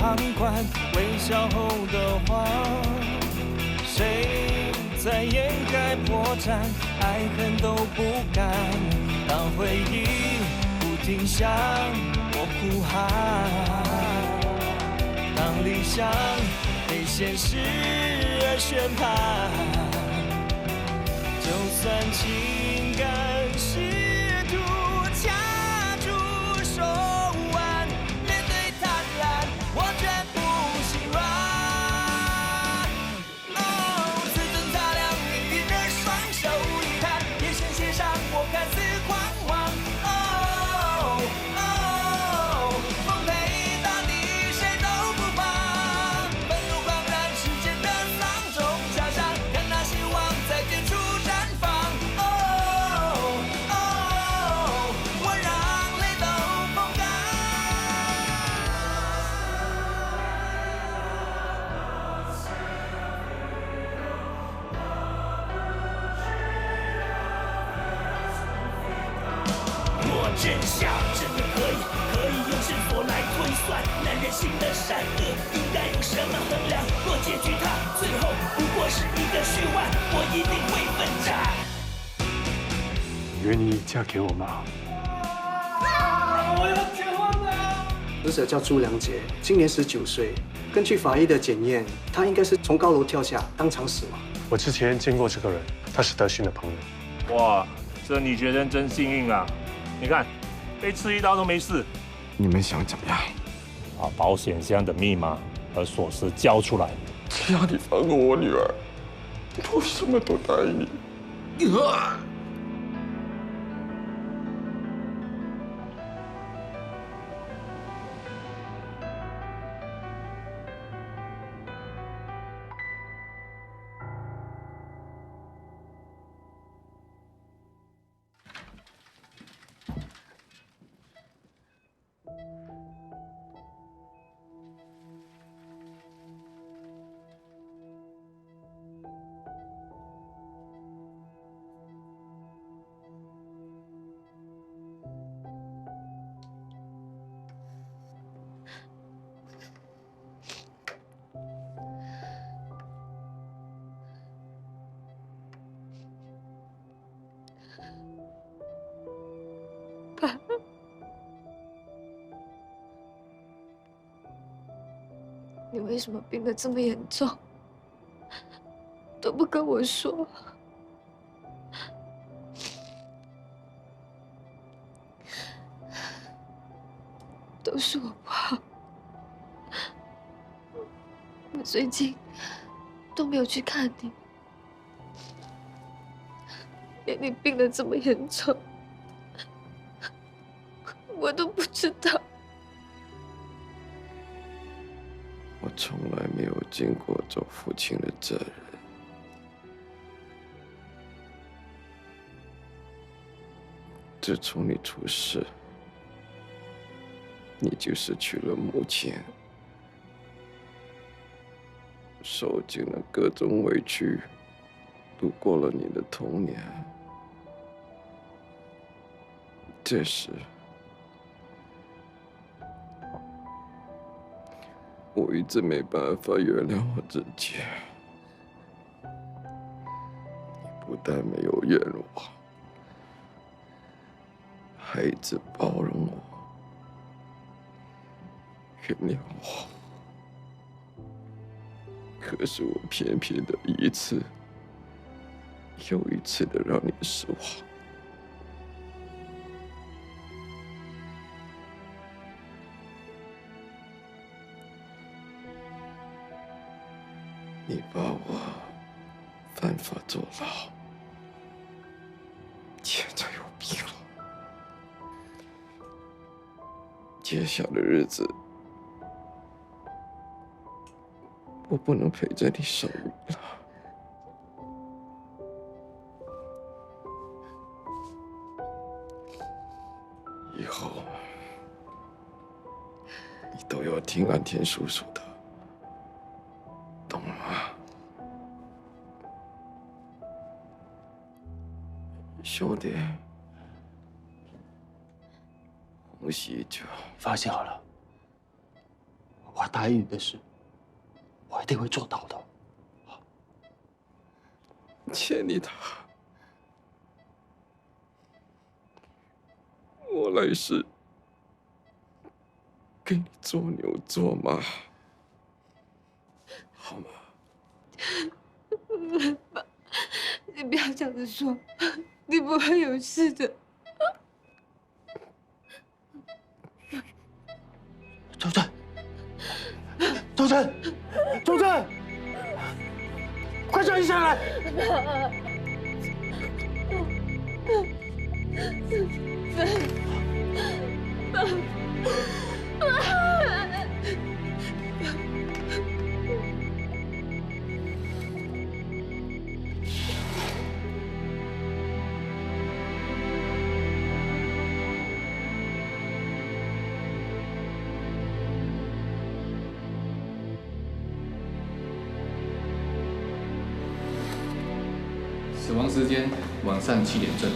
旁观，微笑后的谎，谁在掩盖破绽？爱恨都不甘，当回忆不停向我哭喊，当理想被现实而宣判，就算情感试图掐住手腕，面对贪婪，我绝不心软。哦，自尊擦亮命运的双手，遗憾也深写上我看似狂妄。哦哦，奉陪到底谁都不放，愤怒狂燃世间的丧钟敲响，看那希望在远处绽放。哦哦，我让泪都风干。若真相真的可以用线索来推算，男人心的善恶应该用什么衡量？若结局它最后不过是一个虚幻，我一定会奋战。你愿意嫁给我吗？我要结婚了！死者叫朱良杰，今年19岁。根据法医的检验，他应该是从高楼跳下，当场死亡。我之前见过这个人，他是德勋的朋友。哇，这女学生真幸运啊！你看，被刺一刀都没事。你们想怎么样？把保险箱的密码和锁匙交出来。只要你放过我女儿，我什么都答应你。爸，你为什么病得这么严重，都不跟我说？都是我不好，我最近都没有去看你，连你病得这么严重，我都不知道。我从来没有尽过做父亲的责任。自从你出事，你就失去了母亲，受尽了各种委屈，度过了你的童年。这时，我一直没办法原谅我自己。你不但没有怨我，还一直包容我，原谅我。可是我偏偏的一次又一次的让你失望。你把我犯法坐牢，现在有病了。接下来的日子，我不能陪着你受苦了。以后你都要听岸田叔叔的。懂了吗？兄弟，红喜酒放心好了，我答应你的事，我一定会做到的。欠你的，我来世给你做牛做马，好吗？爸，你不要这样子说，你不会有事的。周正，周正，周正，快叫医生来！死亡时间晚上7点正。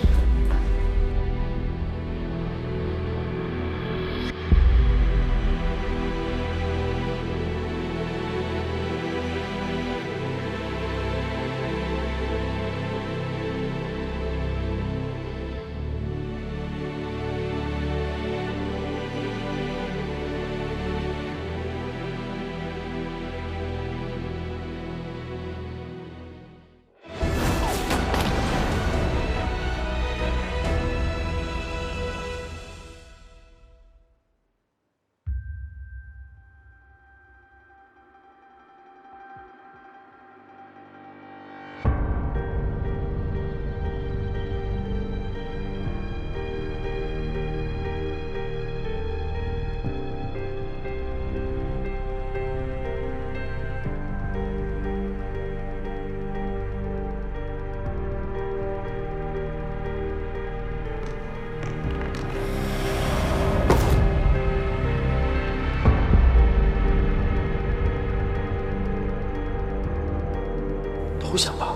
投降吧！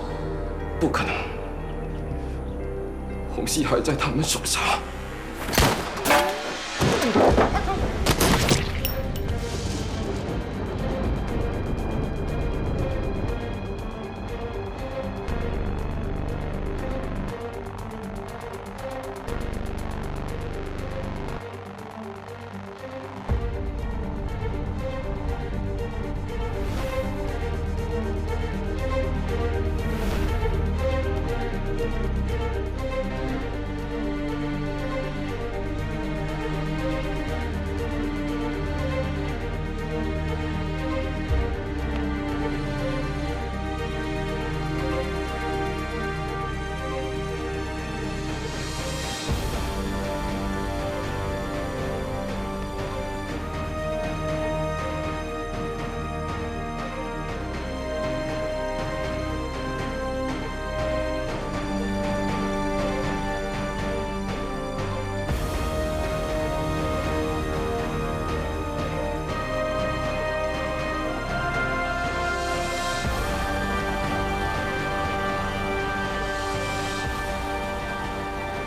不可能，红熙还在他们手上。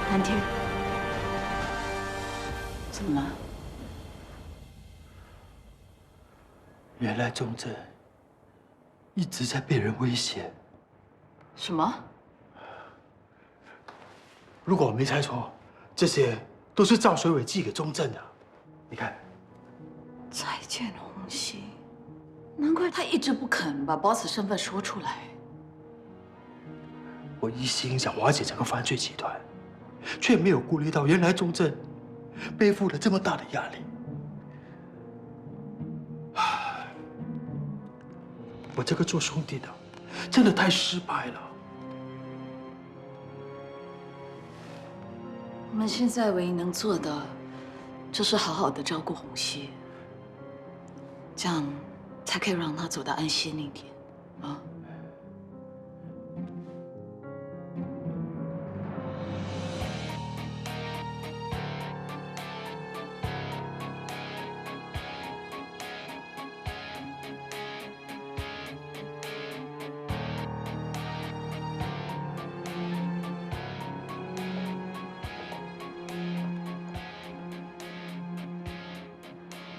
蓝天，怎么了？原来钟正一直在被人威胁。什么？如果我没猜错，这些都是赵水伟寄给钟正的。你看，再见红熙，难怪他一直不肯把 boss 身份说出来。我一心想瓦解整个犯罪集团，却没有顾虑到原来钟正背负了这么大的压力。我这个做兄弟的，真的太失败了。我们现在唯一能做的，就是好好的照顾红熙，这样才可以让他走得安心一点，啊。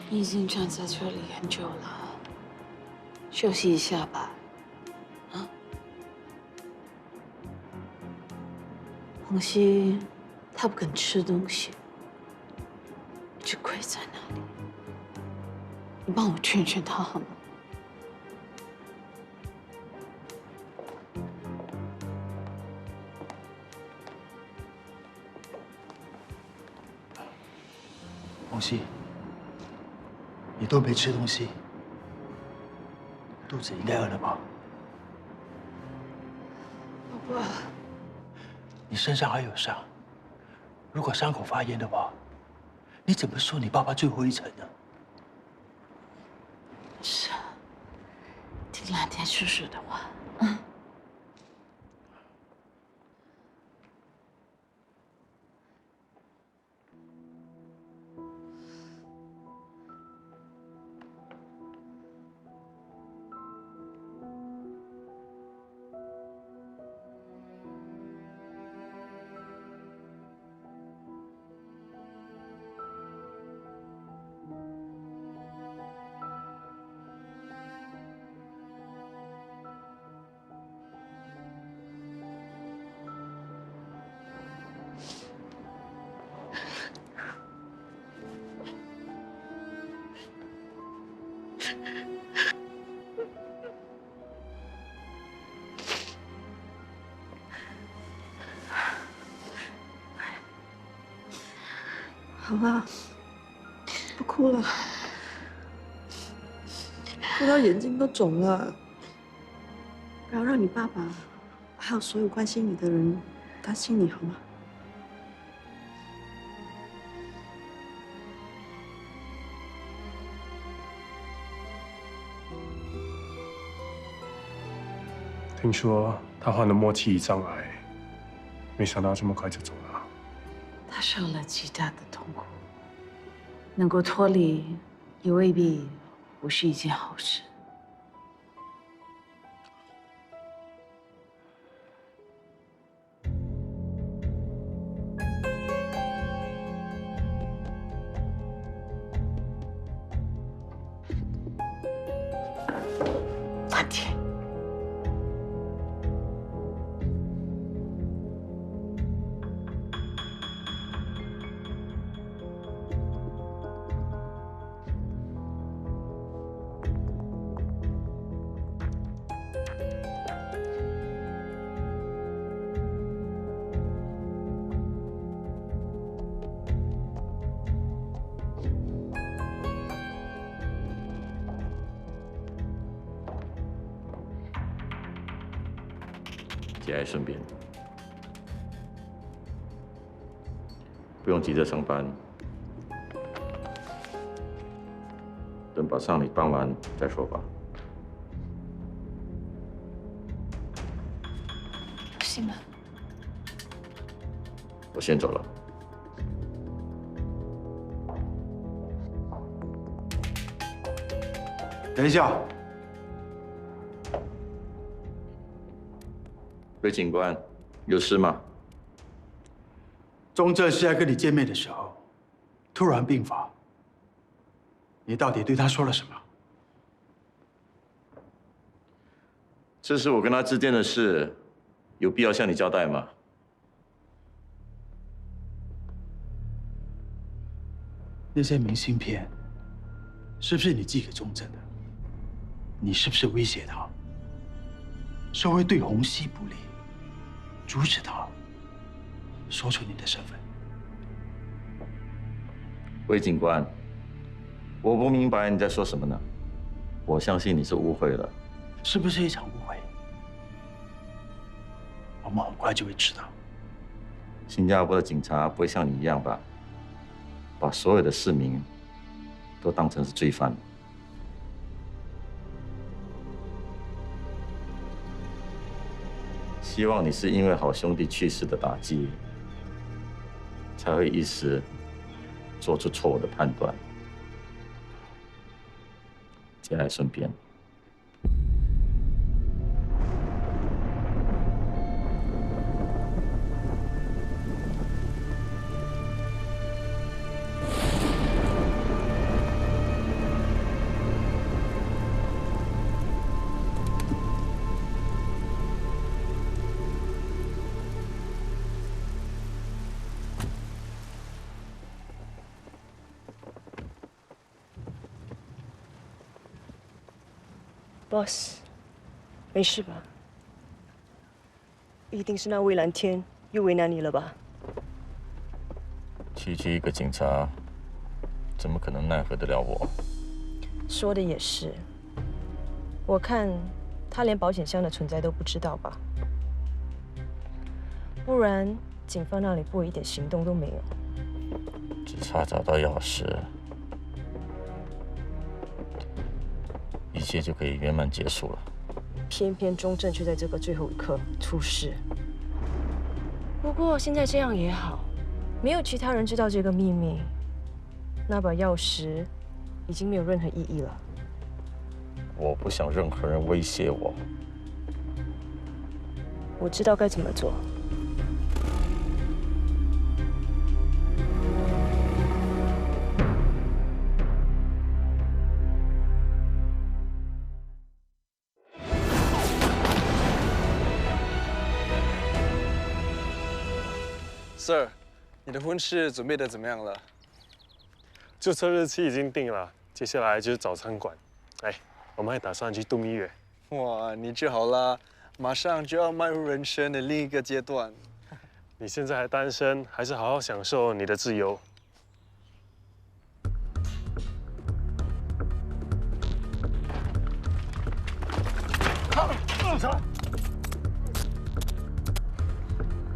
你已经站在这里很久了，休息一下吧。啊？洪熙，他不肯吃东西，这亏在哪里？你帮我劝劝他好吗？洪熙，你都没吃东西，肚子应该饿了吧？爸爸，你身上还有伤，如果伤口发炎的话，你怎么说你爸爸最后一程呢？是啊，听蓝天叔叔的话。好了，不哭了，哭到眼睛都肿了。不要让你爸爸还有所有关心你的人担心你，好吗？听说他患了末期胰脏癌，没想到这么快就走了。他受了极大的痛苦，能够脱离也未必不是一件好事。蓝天。节哀顺变，不用急着上班，等把丧礼办完再说吧。不行了，我先走了。等一下。 魏警官，有事吗？钟正是在跟你见面的时候，突然病发。你到底对他说了什么？这是我跟他之间的事，有必要向你交代吗？那些明信片，是不是你寄给钟正的？你是不是威胁他，说会对洪熙不利？ 阻止他说出你的身份。魏警官，我不明白你在说什么呢？我相信你是误会了，是不是一场误会？我们很快就会知道。新加坡的警察不会像你一样吧，把所有的市民都当成是罪犯。 希望你是因为好兄弟去世的打击，才会一时做出错误的判断。节哀顺变。Boss， 没事吧？一定是那蔚蓝天又为难你了吧？区区一个警察，怎么可能奈何得了我？说的也是，我看他连保险箱的存在都不知道吧？不然警方那里不会一点行动都没有。只差找到钥匙，一切就可以圆满结束了。偏偏中正却在这个最后一刻出事。不过现在这样也好，没有其他人知道这个秘密，那把钥匙已经没有任何意义了。我不想任何人威胁我。我知道该怎么做。Sir， 你的婚事准备的怎么样了？注册日期已经定了，接下来就是找餐馆。哎，我们还打算去度蜜月。哇，你就好啦，马上就要迈入人生的另一个阶段。你现在还单身，还是好好享受你的自由。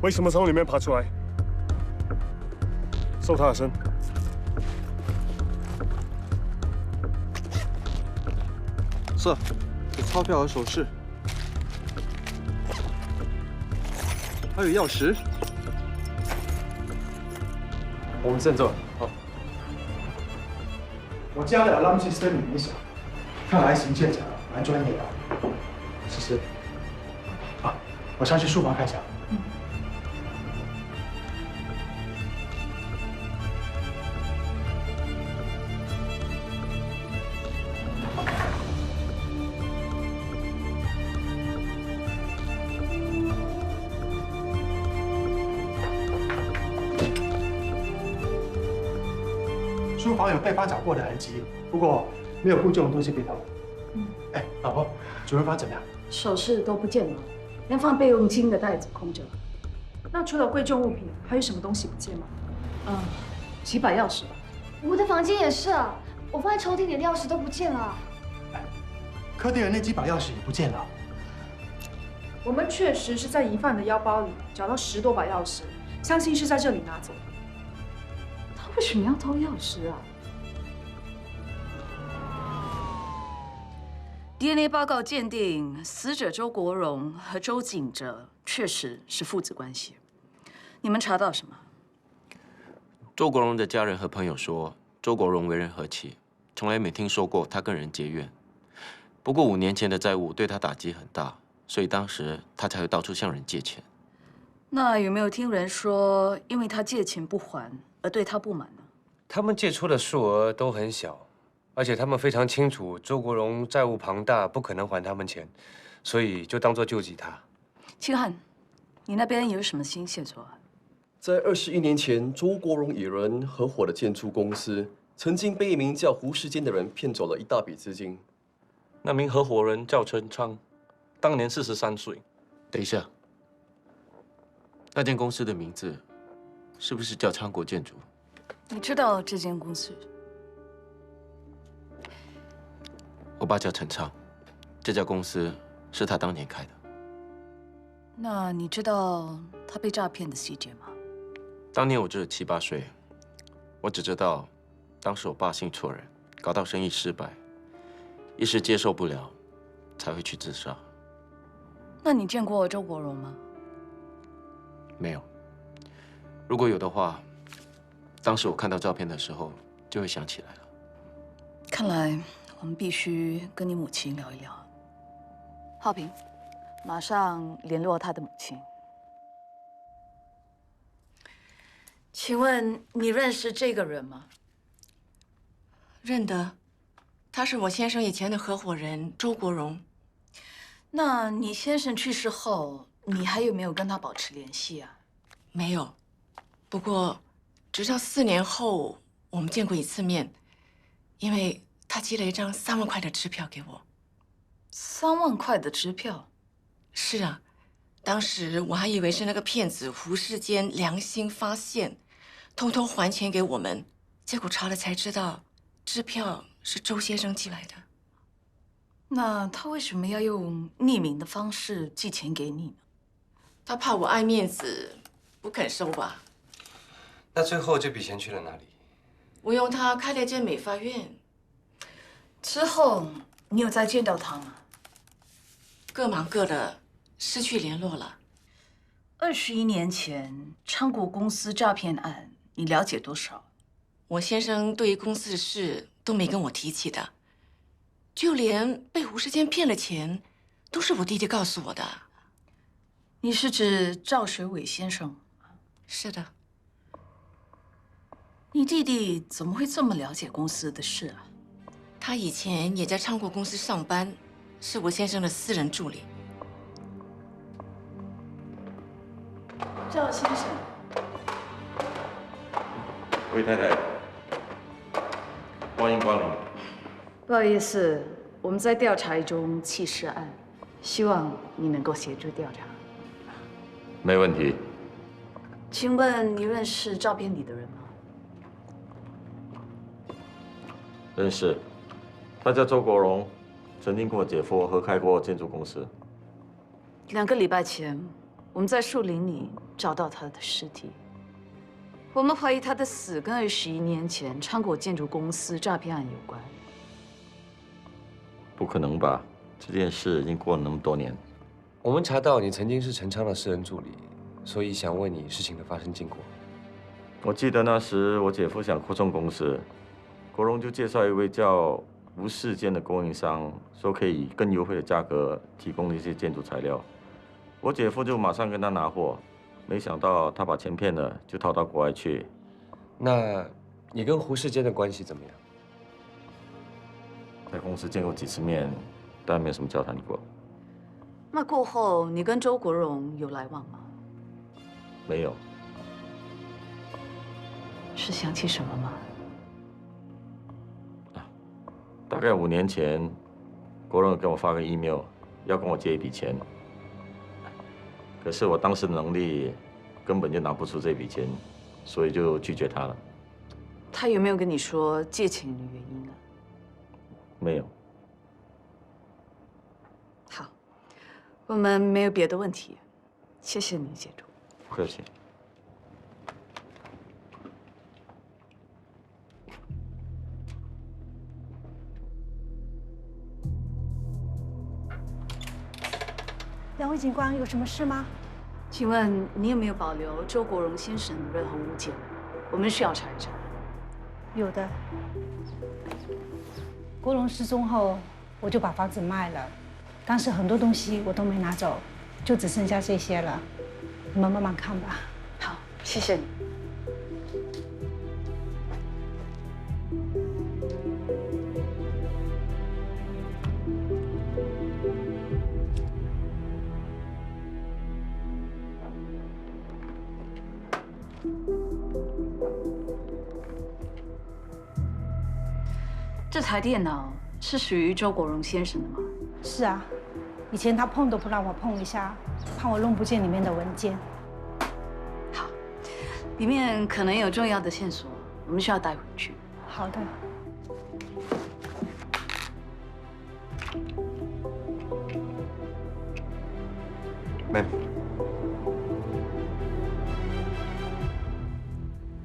为什么从里面爬出来？搜他的身。Sir， 有钞票和首饰，还有钥匙。我们先走。好。我家的 alarm system 没响，看来行窃者蛮专业的。思思，啊，我上去书房看一下。书房有被翻找过的痕迹，不过没有贵重的东西被偷。哎，老婆，主人房怎么样？首饰都不见了，连放备用金的袋子空着。那除了贵重物品，还有什么东西不见吗？几把钥匙吧。我的房间也是啊，我放在抽屉里的钥匙都不见了。客厅的那几把钥匙也不见了。我们确实是在疑犯的腰包里找到10多把钥匙，相信是在这里拿走的。他为什么要偷钥匙啊？DNA 报告鉴定，死者周国荣和周景哲确实是父子关系。你们查到什么？周国荣的家人和朋友说，周国荣为人和气，从来没听说过他跟人结怨。不过5年前的债务对他打击很大，所以当时他才会到处向人借钱。那有没有听人说，因为他借钱不还而对他不满呢？他们借出的数额都很小，而且他们非常清楚周国荣债务庞大，不可能还他们钱，所以就当作救济他。清汉，你那边有什么新线索啊？在21年前，周国荣与人合伙的建筑公司，曾经被一名叫胡世坚的人骗走了一大笔资金。那名合伙人叫陈昌，当年43岁。等一下，那间公司的名字是不是叫昌国建筑？你知道这间公司？我爸叫陈昌，这家公司是他当年开的。那你知道他被诈骗的细节吗？当年我只有7、8岁，我只知道当时我爸信错人，搞到生意失败，一时接受不了，才会去自杀。那你见过周国荣吗？没有。如果有的话，当时我看到照片的时候就会想起来了。看来我们必须跟你母亲聊一聊。浩平，马上联络他的母亲。请问你认识这个人吗？认得，他是我先生以前的合伙人周国荣。那你先生去世后，你还有没有跟他保持联系啊？没有，不过直到4年后，我们见过1次面，因为他寄了一张3万块的支票给我。3万块的支票？是啊，当时我还以为是那个骗子胡世坚良心发现，偷偷还钱给我们，结果查了才知道，支票是周先生寄来的。那他为什么要用匿名的方式寄钱给你呢？他怕我爱面子，不肯收吧。那最后这笔钱去了哪里？我用它开了一间美发院。之后你有再见到他吗？各忙各的，失去联络了。21年前昌国公司诈骗案，你了解多少？我先生对于公司的事都没跟我提起的，就连被胡世坚骗了钱，都是我弟弟告诉我的。你是指赵学伟先生？是的。你弟弟怎么会这么了解公司的事啊？他以前也在昌国公司上班，是我先生的私人助理。赵先生，魏太太，欢迎光临。不好意思，我们在调查一宗弃尸案，希望你能够协助调查。没问题。请问你认识照片里的人吗？认识，他叫周国荣，曾经跟我姐夫合开过建筑公司。2个礼拜前，我们在树林里找到他的尸体。我们怀疑他的死跟21年前昌国建筑公司诈骗案有关。不可能吧？这件事已经过了那么多年。我们查到你曾经是陈昌的私人助理，所以想问你事情的发生经过。我记得那时我姐夫想扩充公司，国荣就介绍一位叫吴世坚的供应商，说可以更优惠的价格提供一些建筑材料。我姐夫就马上跟他拿货，没想到他把钱骗了，就逃到国外去。那你跟胡世坚的关系怎么样？在公司见过几次面，但没有什么交谈过。那过后，你跟周国荣有来往吗？没有。是想起什么吗？大概5年前，国荣给我发个 email， 要跟我借一笔钱。可是我当时的能力根本就拿不出这笔钱，所以就拒绝他了。他有没有跟你说借钱的原因啊？没有。好，我们没有别的问题，谢谢你协助。不客气。2位警官有什么事吗？请问你有没有保留周国荣先生的任何物件？我们需要查一查。有的。国荣失踪后，我就把房子卖了，当时很多东西我都没拿走，就只剩下这些了。你们慢慢看吧。好，谢谢你。这台电脑是属于周国荣先生的吗？是啊，以前他碰都不让我碰一下，怕我弄不见里面的文件。好，里面可能有重要的线索，我们需要带回去。好的。妹妹，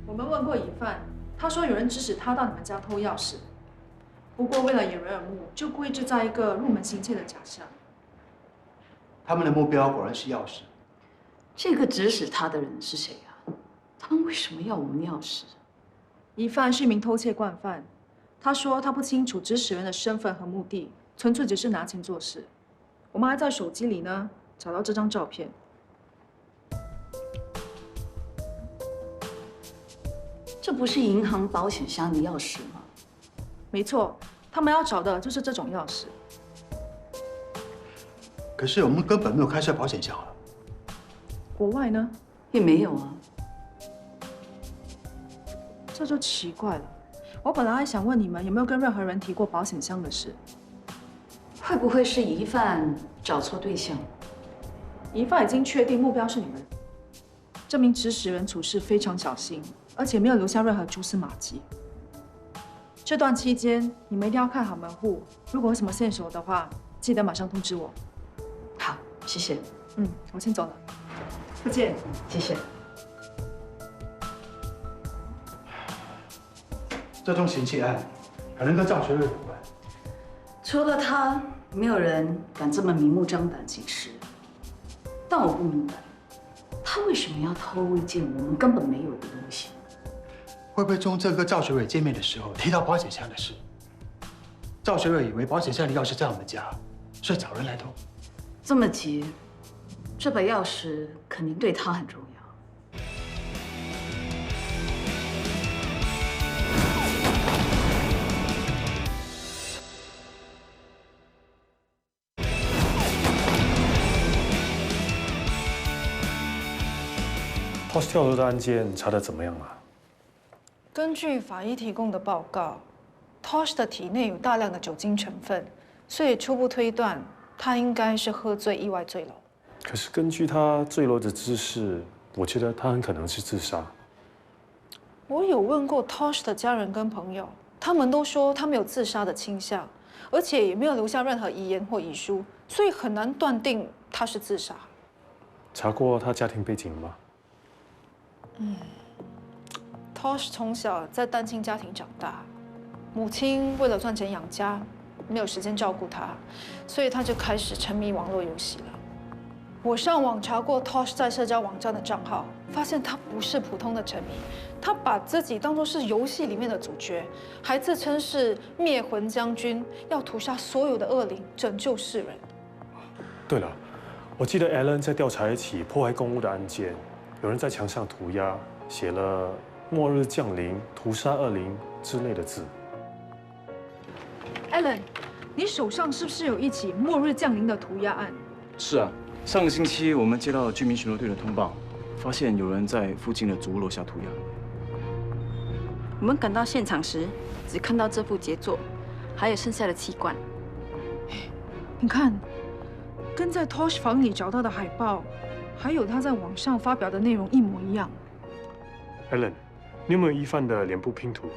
我们问过疑犯，他说有人指使他到你们家偷钥匙。不过为了掩人耳目，就故意制造一个入门行窃的假象。他们的目标果然是钥匙。这个指使他的人是谁啊？他们为什么要我们钥匙？疑犯是一名偷窃惯犯，他说他不清楚指使人的身份和目的，纯粹只是拿钱做事。我们还在手机里呢找到这张照片。这不是银行保险箱的钥匙吗？没错，他们要找的就是这种钥匙。可是我们根本没有开设保险箱啊。国外呢？也没有啊。这就奇怪了。我本来还想问你们有没有跟任何人提过保险箱的事。会不会是疑犯找错对象？疑犯已经确定目标是你们，这名指使人处事非常小心，而且没有留下任何蛛丝马迹。这段期间，你们一定要看好门户，如果有什么线索的话，记得马上通知我。好，谢谢。我先走了，再见。谢谢。这宗刑窃案可能跟赵学瑞有关。除了他，没有人敢这么明目张胆行事。但我不明白，他为什么要偷一件我们根本没有的东西？会不会钟正跟赵学伟见面的时候提到保险箱的事？赵学伟以为保险箱的钥匙在我们家，所以找人来偷。这么急，这把钥匙肯定对他很重要。Tosh 跳楼的案件查得怎么样啊？根据法医提供的报告 ，Tosh 的体内有大量的酒精成分，所以初步推断他应该是喝醉意外坠楼。可是根据他坠楼的姿势，我觉得他很可能是自杀。我有问过 Tosh 的家人跟朋友，他们都说他没有自杀的倾向，而且也没有留下任何遗言或遗书，所以很难断定他是自杀。查过他家庭背景吗？Tosh 从小在单亲家庭长大，母亲为了赚钱养家，没有时间照顾他，所以他就开始沉迷网络游戏了。我上网查过 Tosh 在社交网站的账号，发现他不是普通的沉迷，他把自己当作是游戏里面的主角，还自称是灭魂将军，要屠杀所有的恶灵，拯救世人。对了，我记得 Alan 在调查一起破坏公物的案件，有人在墙上涂鸦，写了“末日降临，屠杀恶灵”之类的字。Alan， 你手上是不是有一起末日降临的涂鸦案？是啊，上个星期我们接到居民巡逻队的通报，发现有人在附近的祖屋楼下涂鸦。我们赶到现场时，只看到这副杰作，还有剩下的器官。你看，跟在 Tosh 房里找到的海报，还有他在网上发表的内容一模一样。Alan， 你有没有疑犯的脸部拼图？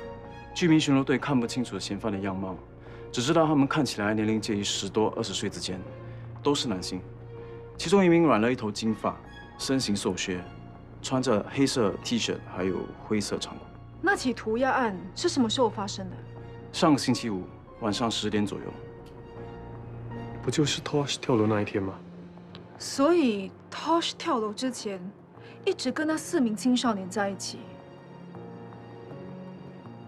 居民巡逻队看不清楚嫌犯的样貌，只知道他们看起来年龄介于10多20岁之间，都是男性。其中一名染了一头金发，身形瘦削，穿着黑色 T 恤还有灰色长裤。那起涂鸦案是什么时候发生的？上个星期五晚上10点左右。不就是 Tosh 跳楼那一天吗？所以 Tosh 跳楼之前，一直跟那4名青少年在一起。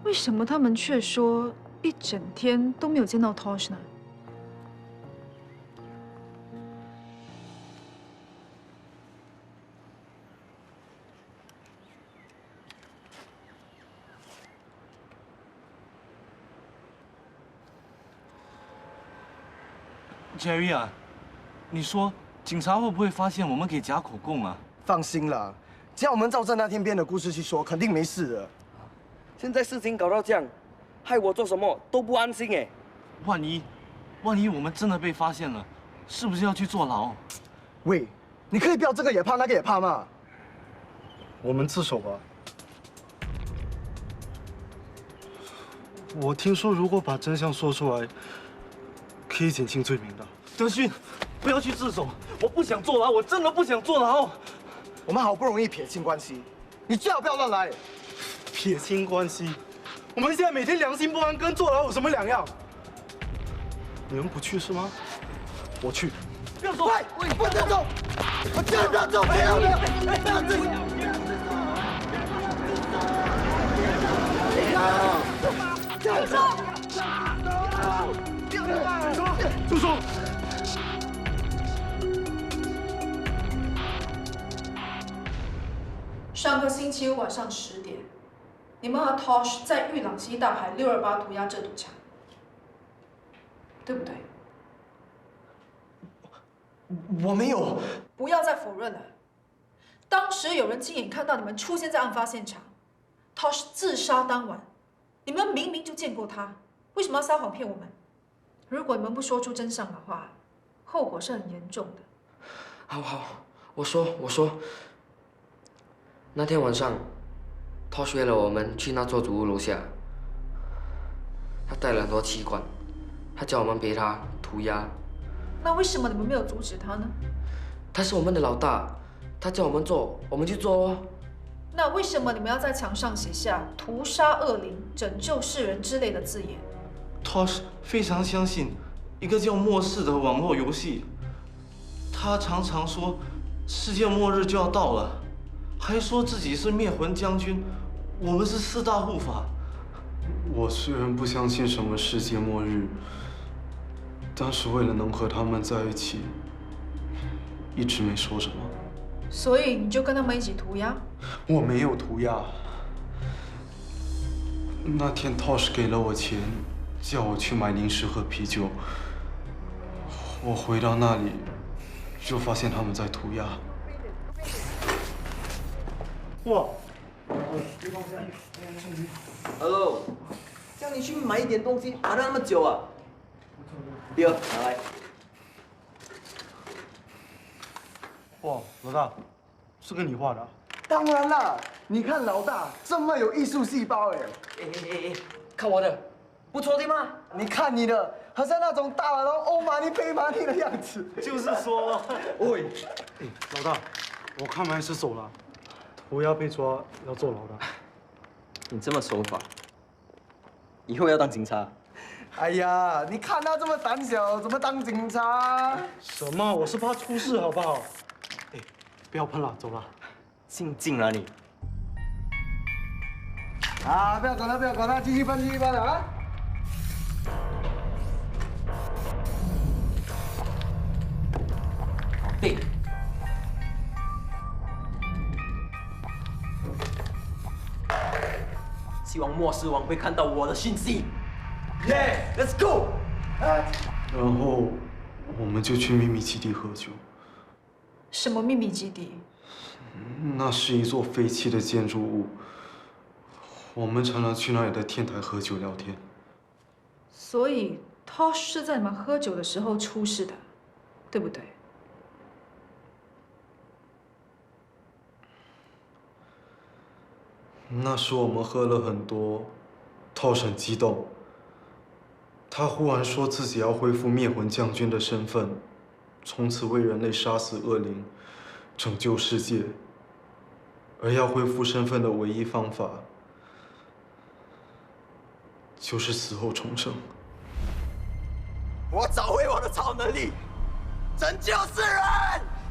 为什么他们却说一整天都没有见到 Tosh 呢？Jerry 啊，你说警察会不会发现我们给假口供啊？放心啦，只要我们照着那天编的故事去说，肯定没事的。现在事情搞到这样，害我做什么都不安心哎。万一我们真的被发现了，是不是要去坐牢？喂，你可以不要这个也怕那个也怕吗？我们自首吧。我听说，如果把真相说出来，可以减轻罪名的。德勋，不要去自首，我不想坐牢，我真的不想坐牢。我们好不容易撇清关系，你最好不要乱来。撇清关系，我们现在每天良心不安，跟坐牢有什么两样？你们不去是吗？我去。不要走！喂，不能走！我叫你不要走！不要！不要走！住手！上个星期五晚上10点，你们和 Tosh 在玉朗西大牌628涂鸦这堵墙，对不对？我没有。不要再否认了。当时有人亲眼看到你们出现在案发现场 ，Tosh 自杀当晚，你们明明就见过他，为什么要撒谎骗我们？如果你们不说出真相的话，后果是很严重的。好，我说。那天晚上，Tosh 约了我们去那座祖屋楼下，他带了很多器官，他叫我们陪他涂鸦。那为什么你们没有阻止他呢？他是我们的老大，他叫我们做，我们就做哦。那为什么你们要在墙上写下“屠杀恶灵，拯救世人”之类的字眼？ Tosh 非常相信一个叫末世的网络游戏，他常常说世界末日就要到了，还说自己是灭魂将军，我们是4大护法。我虽然不相信什么世界末日，但是为了能和他们在一起，一直没说什么。所以你就跟他们一起涂鸦？我没有涂鸦。那天 Tosh 给了我钱，叫我去买零食和啤酒。我回到那里，就发现他们在涂鸦。哇 ！Hello， 叫你去买一点东西，拿了那么久啊？第二，拿来。哇，老大，是跟你画的啊？当然啦，你看老大这么有艺术细胞哎！看我的，不错对吗？你看你的，好像那种大耳窿欧玛尼背玛尼的样子。就是说，喂，老大，我看还是走了，涂鸦被抓要坐牢的。你这么守法，以后要当警察？哎呀，你看他这么胆小，怎么当警察？什么？我是怕出事，好不好？哎，不要喷了，走了。静静啊你！啊，不要管他，不要管他，继续喷啊！对。希望末世王会看到我的讯息。Let's go！ 然后我们就去秘密基地喝酒。什么秘密基地？那是一座废弃的建筑物，我们常常去那里的天台喝酒聊天。所以 Tosh 是在你们喝酒的时候出事的，对不对？那时我们喝了很多，Tosh很激动。他忽然说自己要恢复灭魂将军的身份，从此为人类杀死恶灵，拯救世界。而要恢复身份的唯一方法，就是死后重生。我找回我的超能力，拯救世人。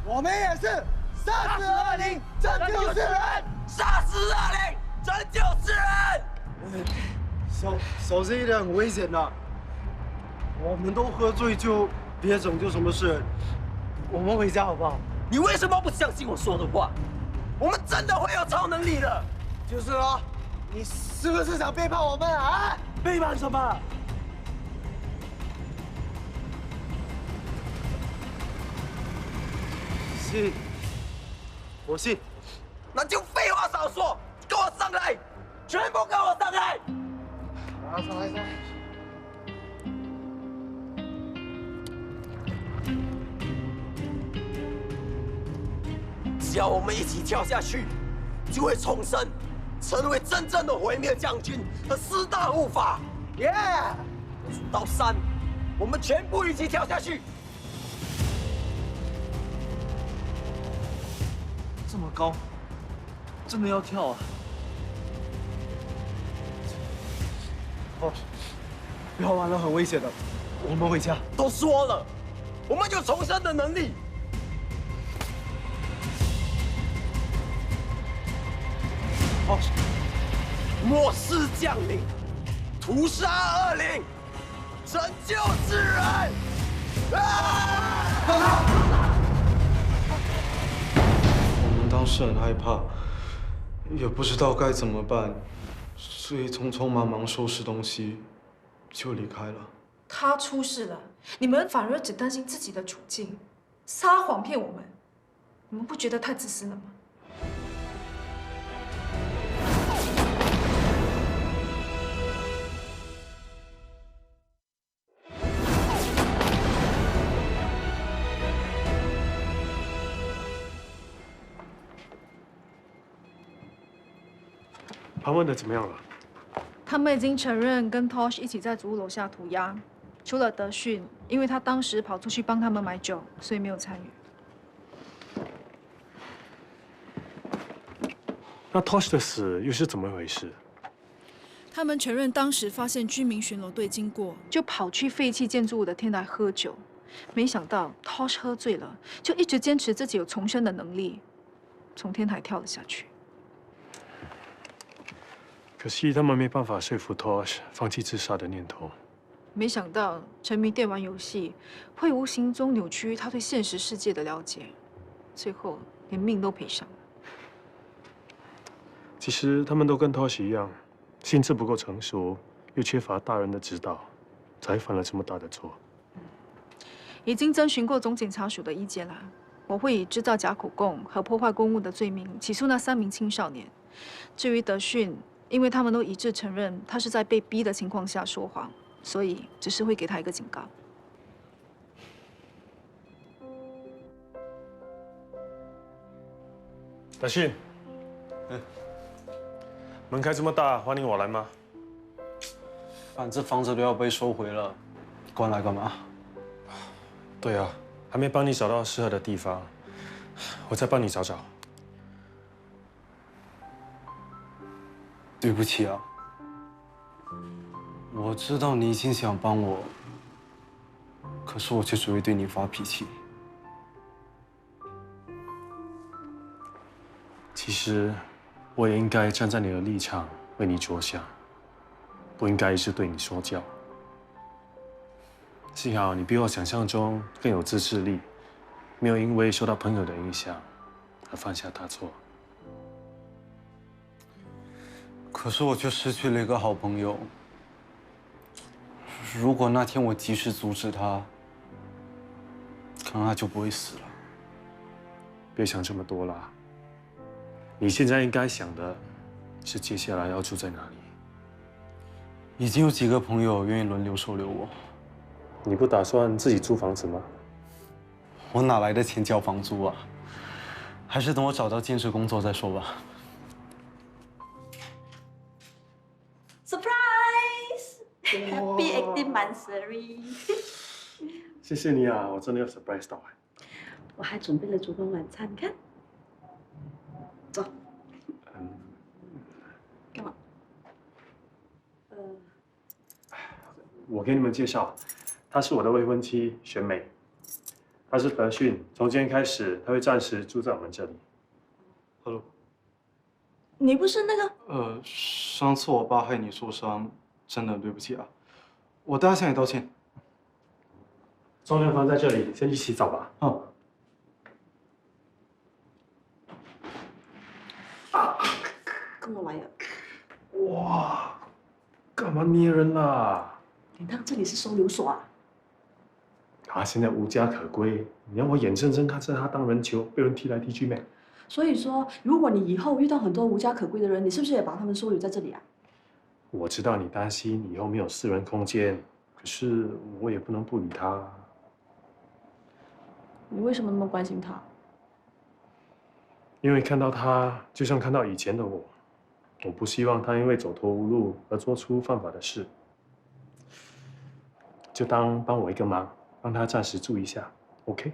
我们也是杀死恶灵，拯救世人；杀死恶灵，拯救世人。小心一点，很危险的。我们都喝醉，就别拯救什么事。我们回家好不好？你为什么不相信我说的话？我们真的会有超能力的。就是哦，你是不是想背叛我们啊？背叛什么？信，我信。那就废话少说，给我上来，全部给我上来！上来！只要我们一起跳下去，就会重生，成为真正的毁灭将军和4大护法。耶！数到3，我们全部一起跳下去。这么高，真的要跳啊！哦，不要玩了，很危险的。我们回家。都说了，我们有重生的能力。哦，末世降临，屠杀恶灵，拯救世人。我们当时很害怕，也不知道该怎么办，所以匆匆忙忙收拾东西，就离开了。他出事了，你们反而只担心自己的处境，撒谎骗我们，你们不觉得太自私了吗？盘问的怎么样了？他们已经承认跟 Tosh 一起在祖屋楼下涂鸦，除了德训，因为他当时跑出去帮他们买酒，所以没有参与。那 Tosh 的死又是怎么回事？他们承认当时发现居民巡逻队经过，就跑去废弃建筑物的天台喝酒，没想到 Tosh 喝醉了，就一直坚持自己有重生的能力，从天台跳了下去。可惜他们没办法说服 Tosh 放弃自杀的念头。没想到沉迷电玩游戏会无形中扭曲他对现实世界的了解，最后连命都赔上了。其实他们都跟 Tosh 一样，心智不够成熟，又缺乏大人的指导，才犯了这么大的错。已经征询过总检察署的意见了，我会以制造假口供和破坏公物的罪名起诉那3名青少年。至于德训，因为他们都一致承认他是在被逼的情况下说谎，所以只是会给他一个警告。德训，门开这么大，欢迎我来吗？反正房子都要被收回了，关来干嘛？对啊，还没帮你找到适合的地方，我再帮你找找。对不起啊，我知道你一心想帮我，可是我却只会对你发脾气。其实，我也应该站在你的立场为你着想，不应该一直对你说教。幸好你比我想象中更有自制力，没有因为受到朋友的影响而犯下大错。可是我却失去了一个好朋友。如果那天我及时阻止他，可能他就不会死了。别想这么多啦，你现在应该想的是接下来要住在哪里。已经有几个朋友愿意轮流收留我。你不打算自己租房子吗？我哪来的钱交房租啊？还是等我找到兼职工作再说吧。Surprise！Happy 18th anniversary！ 谢谢你啊，我真的要 surprise 到哎。我还准备了烛光晚餐，你看。走。干嘛？我给你们介绍，她是我的未婚妻选美，她是德训，从今天开始，她会暂时住在我们这里。Hello。你不是那个？上次我爸害你受伤，真的对不起啊，我代他向你道歉。冲凉房在这里，先去洗澡吧。哦。跟我来呀！哇，干嘛捏人啦？你当这里是收留所啊？他现在无家可归，你让我眼睁睁看着他当人球，被人踢来踢去咩？所以说，如果你以后遇到很多无家可归的人，你是不是也把他们收留在这里啊？我知道你担心以后没有私人空间，可是我也不能不理他。你为什么那么关心他？因为看到他，就像看到以前的我，我不希望他因为走投无路而做出犯法的事，就当帮我一个忙，让他暂时住一下 ，OK？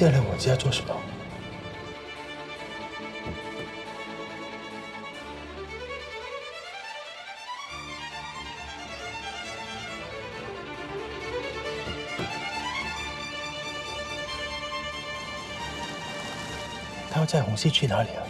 现在来我家做什么？他要载红熙去哪里啊？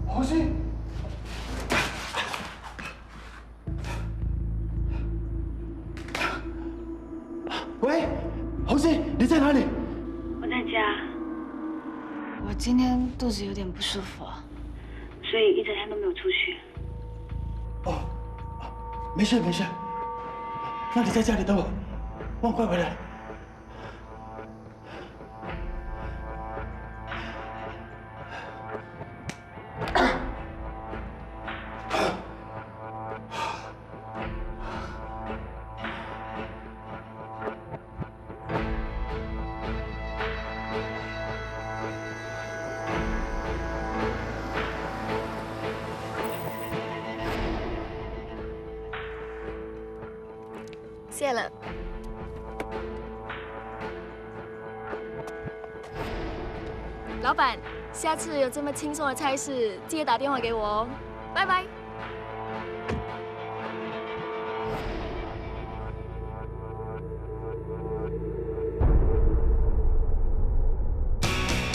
红熙，喂，红熙，你在哪里？我在家。我今天肚子有点不舒服，所以一整天都没有出去。没事没事，那你在家里等我，我很快回来。谢了。老板，下次有这么轻松的差事，记得打电话给我哦。拜拜。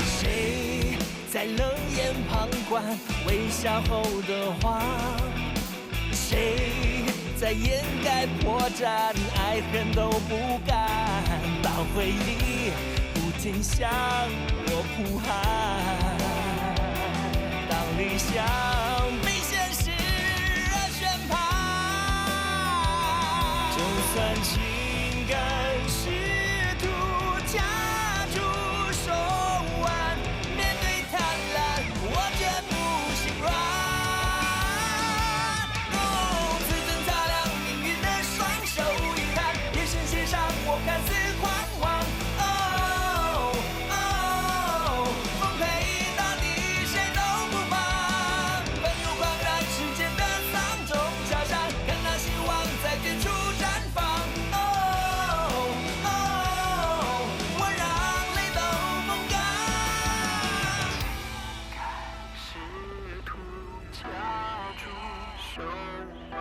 谁在冷眼旁观微笑后的谎？谁在掩盖破绽，爱恨都不敢？当回忆不禁向我呼喊，当理想被现实宣判，就算情感试图卡住手腕，面对贪婪，我绝不心软。我看似狂妄，奉陪到底，谁都不放。愤怒狂燃世间的丧钟敲响，看那希望在远处绽放。我让泪都风干。试图卡住手腕。